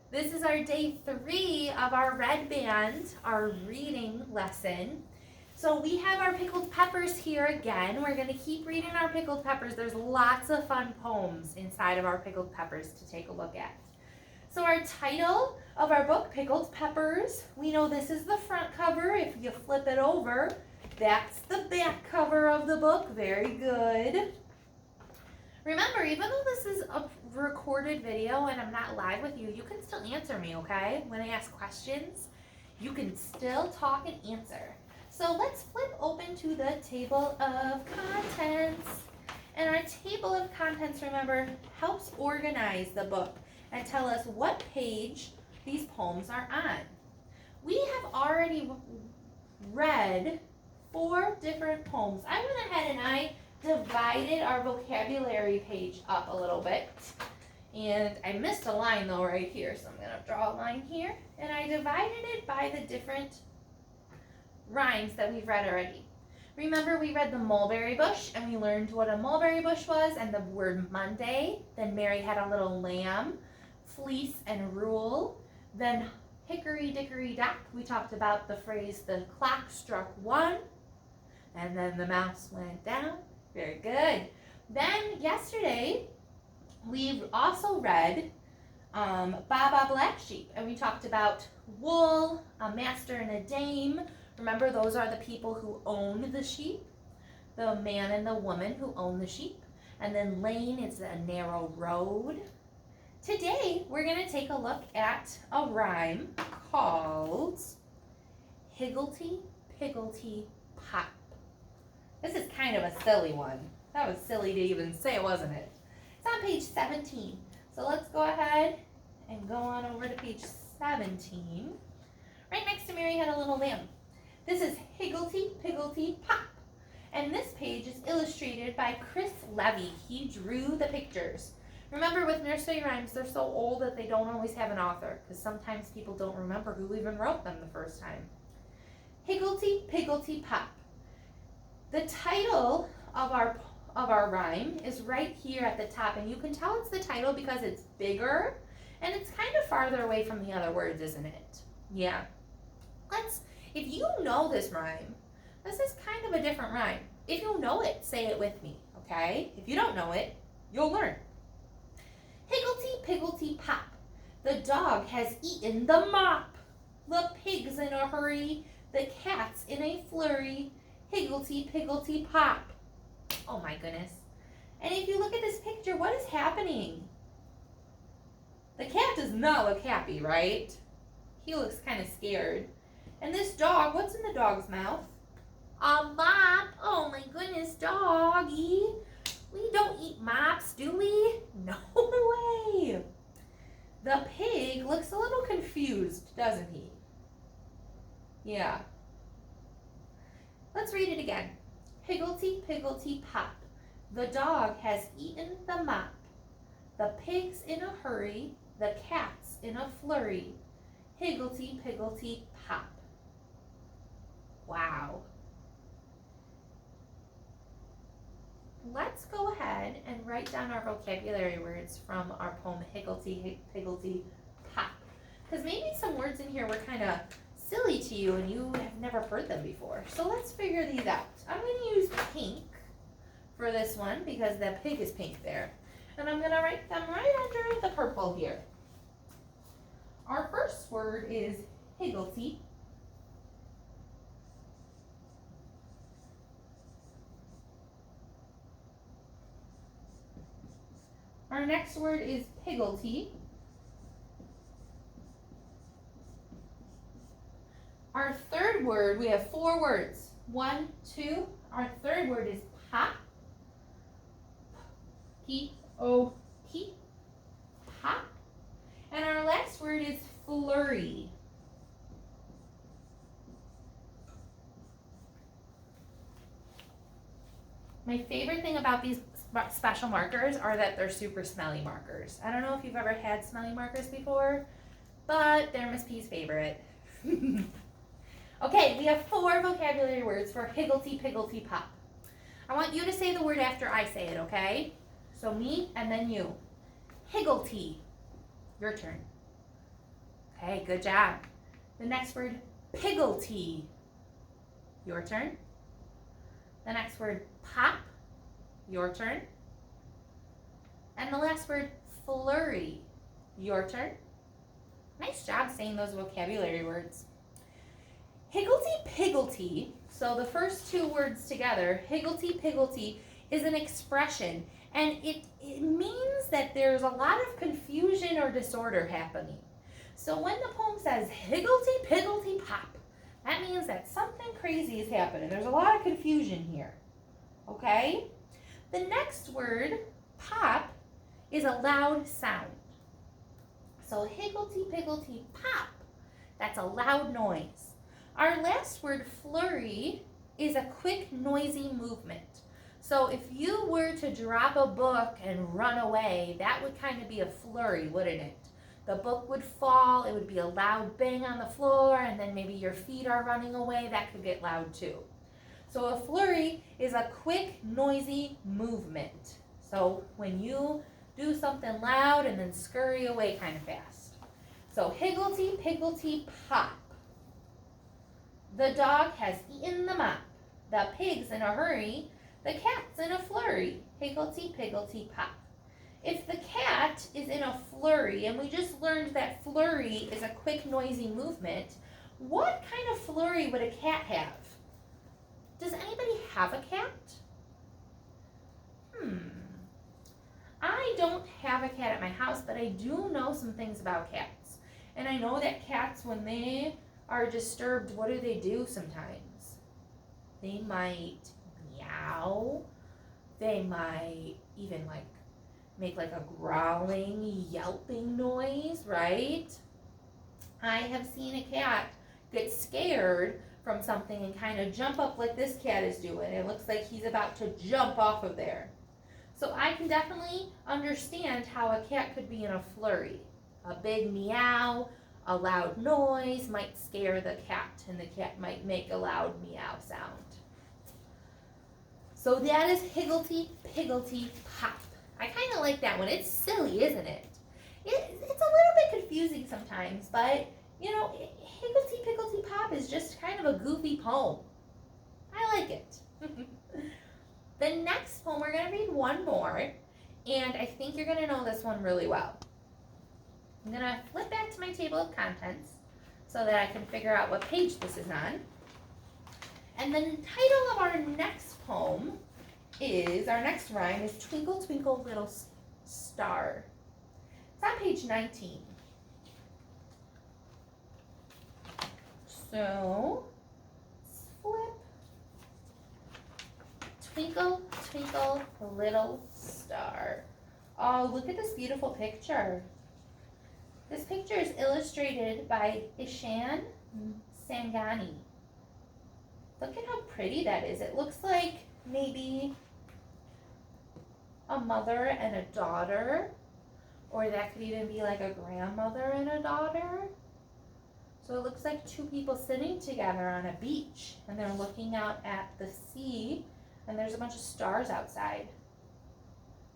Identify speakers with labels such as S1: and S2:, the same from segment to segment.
S1: This is our day 3 of our Red Band, our reading lesson. So we have our pickled peppers here again. We're going to keep reading our pickled peppers. There's lots of fun poems inside of our pickled peppers to take a look at. So our title of our book, Pickled Peppers, we know this is the front cover. If you flip it over, that's the back cover of the book. Very good. Remember, even though this is a recorded video and I'm not live with you, you can still answer me, okay? When I ask questions, you can still talk and answer. So let's flip open to the table of contents. And our table of contents, remember, helps organize the book and tell us what page these poems are on. We have already read 4 different poems. I went ahead and I divided our vocabulary page up a little bit. And I missed a line though right here, so I'm going to draw a line here. And I divided it by the different rhymes that we've read already. Remember, we read the mulberry bush and we learned what a mulberry bush was and the word Monday. Then Mary had a little lamb, fleece and rule. Then hickory dickory dock, we talked about the phrase the clock struck 1 and then the mouse went down. Very good. Then yesterday, we also read Baa Black Sheep, and we talked about wool, a master and a dame. Remember, those are the people who own the sheep, the man and the woman who own the sheep. And then lane is a narrow road. Today, we're going to take a look at a rhyme called Higglety Pigglety Pop. This is kind of a silly one. That was silly to even say, wasn't it? It's on page 17. So let's go ahead and go on over to page 17. Right next to Mary had a little lamb. This is Higglety Pigglety Pop. And this page is illustrated by Chris Levy. He drew the pictures. Remember, with nursery rhymes, they're so old that they don't always have an author, because sometimes people don't remember who even wrote them the first time. Higglety Pigglety Pop. The title of our rhyme is right here at the top, and you can tell it's the title because it's bigger and it's kind of farther away from the other words, isn't it? Yeah. If you know this rhyme, this is kind of a different rhyme. If you know it, say it with me, okay? If you don't know it, you'll learn. Higglety Pigglety Pop, the dog has eaten the mop. The pig's in a hurry, the cat's in a flurry. Higglety Pigglety Pop. Oh my goodness. And if you look at this picture, what is happening? The cat does not look happy, right? He looks kind of scared. And this dog, what's in the dog's mouth? A mop. Oh my goodness, doggy. We don't eat mops, do we? No way. The pig looks a little confused, doesn't he? Yeah. Let's read it again. Higglety Pigglety Pop. The dog has eaten the mop. The pig's in a hurry. The cat's in a flurry. Higglety Pigglety Pop. Wow. Let's go ahead and write down our vocabulary words from our poem Higglety Pigglety Pop. Because maybe some words in here were kind of silly to you and you have never heard them before. So let's figure these out. I'm going to use pink for this one because the pig is pink there. And I'm going to write them right under the purple here. Our first word is higglety. Our next word is pigglety. Our third word, we have 4 words. 1, 2. Our third word is pop. P-O-P. Pop. And our last word is flurry. My favorite thing about these special markers are that they're super smelly markers. I don't know if you've ever had smelly markers before, but they're Miss P's favorite. Okay, we have 4 vocabulary words for Higglety Pigglety Pop. I want you to say the word after I say it, okay? So me and then you. Higglety. Your turn. Okay, good job. The next word, pigglety. Your turn. The next word, pop. Your turn. And the last word, flurry. Your turn. Nice job saying those vocabulary words. Higglety-pigglety, so the first two words together, higglety-pigglety, is an expression, and it means that there's a lot of confusion or disorder happening. So when the poem says higglety-pigglety-pop, that means that something crazy is happening. There's a lot of confusion here, okay? The next word, pop, is a loud sound. So higglety-pigglety-pop, that's a loud noise. Our last word, flurry, is a quick, noisy movement. So if you were to drop a book and run away, that would kind of be a flurry, wouldn't it? The book would fall, it would be a loud bang on the floor, and then maybe your feet are running away. That could get loud too. So a flurry is a quick, noisy movement. So when you do something loud and then scurry away kind of fast. So higglety-pigglety-pop. The dog has eaten the mop. The pig's in a hurry. The cat's in a flurry. Higglety-pigglety-pop. If the cat is in a flurry, and we just learned that flurry is a quick, noisy movement, what kind of flurry would a cat have? Does anybody have a cat? I don't have a cat at my house, but I do know some things about cats. And I know that cats, when they are disturbed, what do sometimes? They might meow. They might even make like a growling, yelping noise, right? I have seen a cat get scared from something and kind of jump up like this cat is doing. It looks like he's about to jump off of there. So I can definitely understand how a cat could be in a flurry. A big meow, a loud noise might scare the cat, and the cat might make a loud meow sound. So that is higglety-pigglety-pop. I kind of like that one. It's silly, isn't it? It's a little bit confusing sometimes, but you know, higglety-pigglety-pop is just kind of a goofy poem. I like it. The next poem, we're going to read one more, and I think you're going to know this one really well. I'm going to flip back to my table of contents so that I can figure out what page this is on. And the title of our next poem is, our next rhyme is Twinkle, Twinkle, Little Star. It's on page 19. So, let's flip. Twinkle, twinkle, little star. Oh, look at this beautiful picture. This picture is illustrated by Ishan Sangani. Look at how pretty that is. It looks like maybe a mother and a daughter, or that could even be like a grandmother and a daughter. So it looks like two people sitting together on a beach, and they're looking out at the sea, and there's a bunch of stars outside.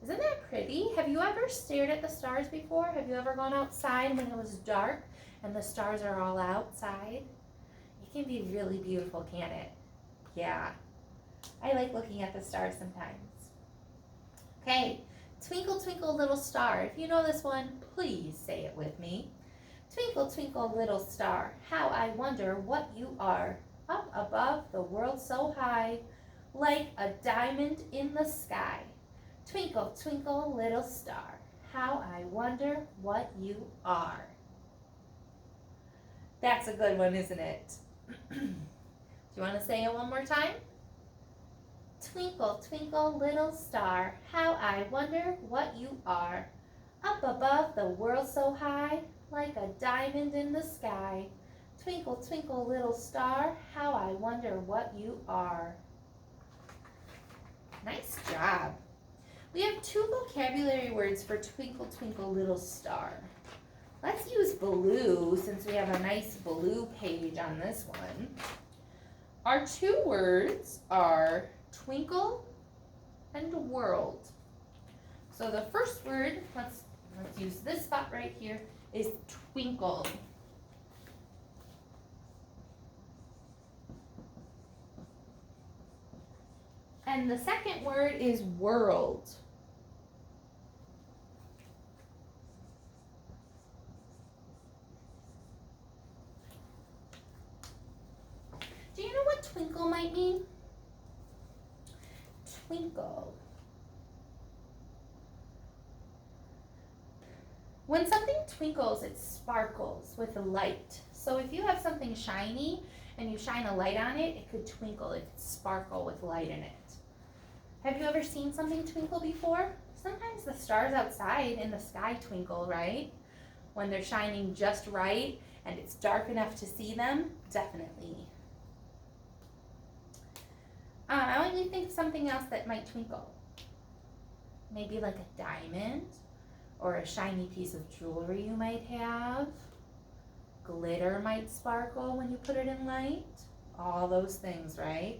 S1: Isn't that pretty? Have you ever stared at the stars before? Have you ever gone outside when it was dark and the stars are all outside? It can be really beautiful, can't it? Yeah. I like looking at the stars sometimes. Okay, twinkle, twinkle, little star. If you know this one, please say it with me. Twinkle, twinkle, little star, how I wonder what you are. Up above the world so high, like a diamond in the sky. Twinkle, twinkle, little star, how I wonder what you are. That's a good one, isn't it? Do you want to say it one more time? Twinkle, twinkle, little star, how I wonder what you are. Up above the world so high, like a diamond in the sky. Twinkle, twinkle, little star, how I wonder what you are. Nice job. We have two vocabulary words for twinkle, twinkle, little star. Let's use blue since we have a nice blue page on this one. Our two words are twinkle and world. So the first word, let's use this spot right here, is twinkle. And the second word is world. Do you know what twinkle might mean? Twinkle. When something twinkles, it sparkles with a light. So if you have something shiny and you shine a light on it, it could twinkle, it could sparkle with light in it. Have you ever seen something twinkle before? Sometimes the stars outside in the sky twinkle, right? When they're shining just right and it's dark enough to see them, definitely. I want you to think of something else that might twinkle. Maybe like a diamond or a shiny piece of jewelry you might have. Glitter might sparkle when you put it in light. All those things, right?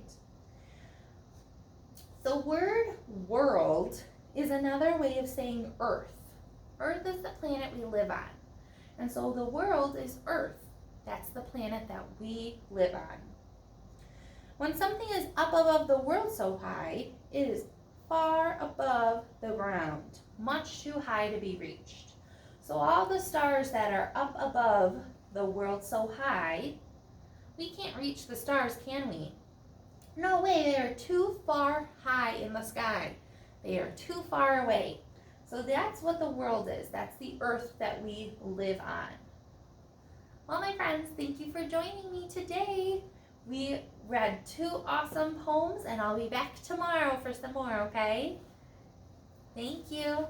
S1: The word world is another way of saying earth. Earth is the planet we live on. And so the world is Earth. That's the planet that we live on. When something is up above the world so high, it is far above the ground, much too high to be reached. So all the stars that are up above the world so high, we can't reach the stars, can we? No way, they are too far high in the sky. They are too far away. So that's what the world is. That's the earth that we live on. Well, my friends, thank you for joining me today. We read 2 awesome poems, and I'll be back tomorrow for some more, okay? Thank you.